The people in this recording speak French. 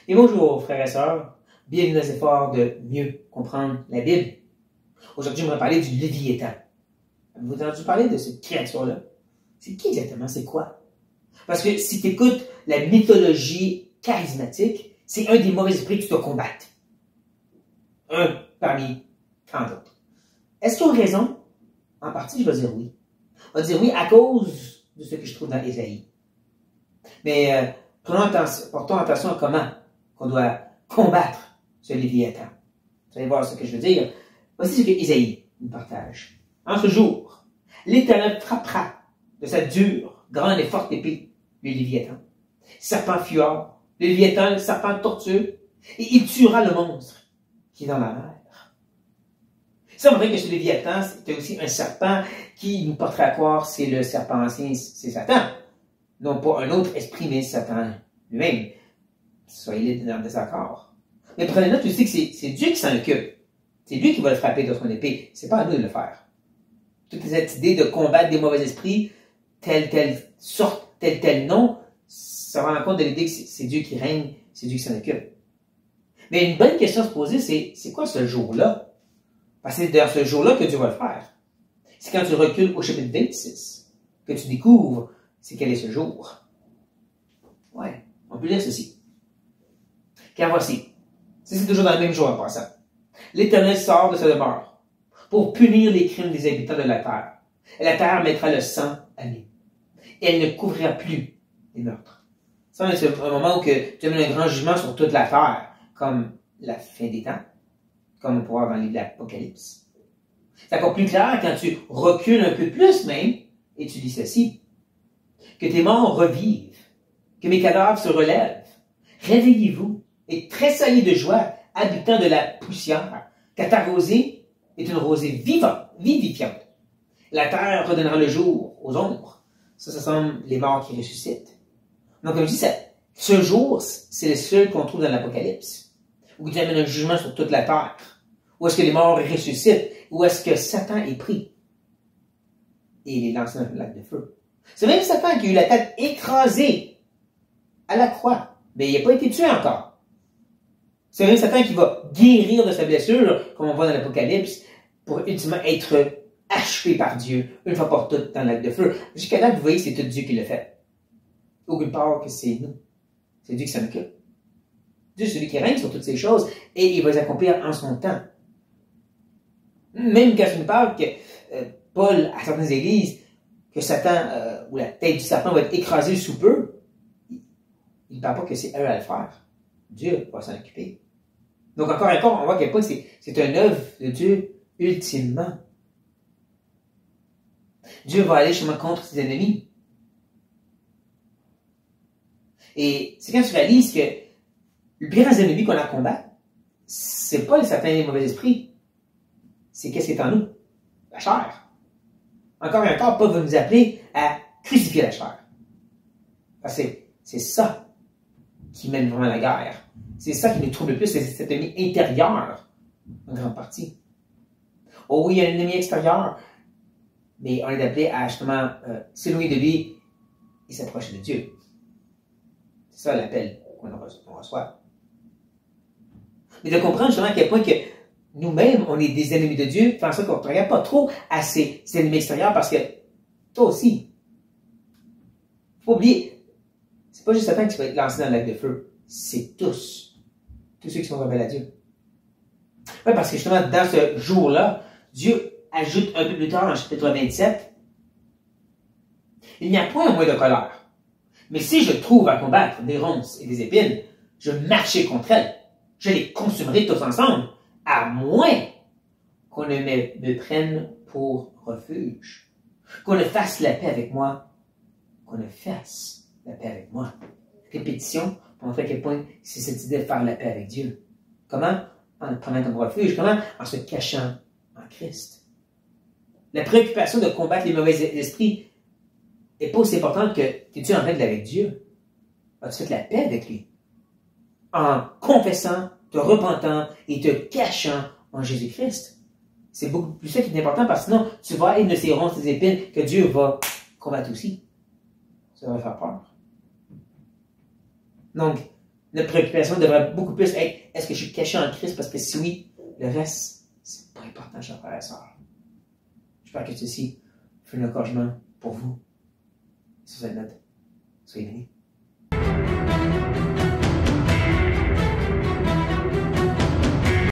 Et bonjour, frères et sœurs. Bienvenue dans l'effort de mieux comprendre la Bible. Aujourd'hui, j'aimerais parler du Léviathan. Avez-vous entendu parler de cette créature-là? C'est qui exactement? C'est quoi? Parce que si tu écoutes la mythologie charismatique, c'est un des mauvais esprits que tu dois combattre. Un parmi tant d'autres. Est-ce qu'ils ont raison? En partie, je vais dire oui. On va dire oui à cause de ce que je trouve dans Ésaïe. Mais portons attention à comment on doit combattre ce Léviathan. Vous allez voir ce que je veux dire. Voici ce que Ésaïe nous partage. En ce jour, l'Éternel frappera de sa dure, grande et forte épée le Léviathan, serpent fuyard, le Léviathan, le serpent tortueux, et il tuera le monstre qui est dans la mer. C'est vrai que ce Léviathan, c'était aussi un serpent qui nous porterait à croire c'est le serpent ancien, c'est Satan. Non pas un autre esprit, mais Satan lui-même. Soyez dans le désaccord. Mais prenez note aussi que c'est Dieu qui s'en occupe. C'est lui qui va le frapper de son épée. C'est pas à nous de le faire. Toute cette idée de combattre des mauvais esprits, telle sorte, tel nom, ça rend compte de l'idée que c'est Dieu qui règne, c'est Dieu qui s'en occupe. Mais une bonne question à se poser, c'est quoi ce jour-là? Parce que c'est dans ce jour-là que Dieu va le faire. C'est quand tu recules au chapitre 26 que tu découvres c'est quel est ce jour. Ouais, on peut lire ceci. Car voici, c'est toujours dans le même jour en passant. L'Éternel sort de sa demeure pour punir les crimes des habitants de la terre. Et la terre mettra le sang à nu. Et elle ne couvrira plus les meurtres. Ça, c'est un moment où Dieu met un grand jugement sur toute la terre, comme la fin des temps, comme on pourra voir dans le livre de l'Apocalypse. C'est encore plus clair quand tu recules un peu plus même, et tu dis ceci. Que tes morts revivent, que mes cadavres se relèvent. Réveillez-vous et tressaillez de joie, habitants de la poussière, car ta rosée est une rosée vivifiante. La terre redonnera le jour aux ombres. Ça semble les morts qui ressuscitent. Donc, comme je dis, ce jour, c'est le seul qu'on trouve dans l'Apocalypse, où Dieu amène un jugement sur toute la terre. Où est-ce que les morts ressuscitent? Où est-ce que Satan est pris? Et il est lancé dans le lac de feu. C'est même Satan qui a eu la tête écrasée à la croix. Mais il n'a pas été tué encore. C'est même Satan qui va guérir de sa blessure, comme on voit dans l'Apocalypse, pour ultimement être achevé par Dieu, une fois pour toutes, dans le lac de feu. Jusqu'à là, vous voyez, c'est tout Dieu qui le fait. Aucune part que c'est nous. C'est Dieu qui s'en occupe. Dieu, c'est celui qui règne sur toutes ces choses, et il va les accomplir en son temps. Même quand je nous parle que Paul, à certaines églises, que Satan, ou la tête du serpent va être écrasée sous peu, il ne parle pas que c'est eux à le faire. Dieu va s'en occuper. Donc, encore une fois, on voit à quel point c'est une œuvre de Dieu ultimement. Dieu va aller chemin contre ses ennemis. Et c'est quand tu réalises que le plus grand ennemi qu'on a à combattre, c'est pas le Satan et les mauvais esprits. C'est qu'est-ce qui est en nous? La chair. Encore et encore, Paul va nous appeler à crucifier la chair. Parce que c'est ça qui mène vraiment la guerre. C'est ça qui nous trouble le plus, c'est cet ennemi intérieur, en grande partie. Oh oui, il y a un ennemi extérieur, mais on est appelé à justement s'éloigner de lui et s'approcher de Dieu. C'est ça l'appel qu'on reçoit. Mais de comprendre justement à quel point que nous-mêmes, on est des ennemis de Dieu, fait en sorte qu'on ne regarde pas trop à ces ennemis extérieurs parce que toi aussi, faut pas oublier, c'est pas juste Satan qui va être lancé dans le lac de feu, c'est tous ceux qui sont rebelles à Dieu. Oui, parce que justement, dans ce jour-là, Dieu ajoute un peu plus tard, dans le chapitre 27, il n'y a point moins de colère. Mais si je trouve à combattre des ronces et des épines, je marcherai contre elles. Je les consumerai tous ensemble, à moins qu'on ne me prenne pour refuge. Qu'on ne fasse la paix avec moi. Qu'on ne fasse la paix avec moi. Répétition pour montrer à quel point c'est cette idée de faire la paix avec Dieu. Comment? En le prenant comme refuge. Comment? En se cachant en Christ. La préoccupation de combattre les mauvais esprits n'est pas aussi importante que es-tu en règle avec Dieu? As-tu fait la paix avec lui? En confessant, te repentant et te cachant en Jésus-Christ. C'est beaucoup plus ça qui est important parce que sinon, tu vas être de ces ronces, ces épines que Dieu va combattre aussi. Ça va faire peur. Donc, Notre préoccupation devrait beaucoup plus être est-ce que je suis caché en Christ? Parce que si oui, le reste, c'est pas important, chers frères et sœurs. J'espère que ceci fut un encouragement pour vous. Sur cette note, soyez bénis.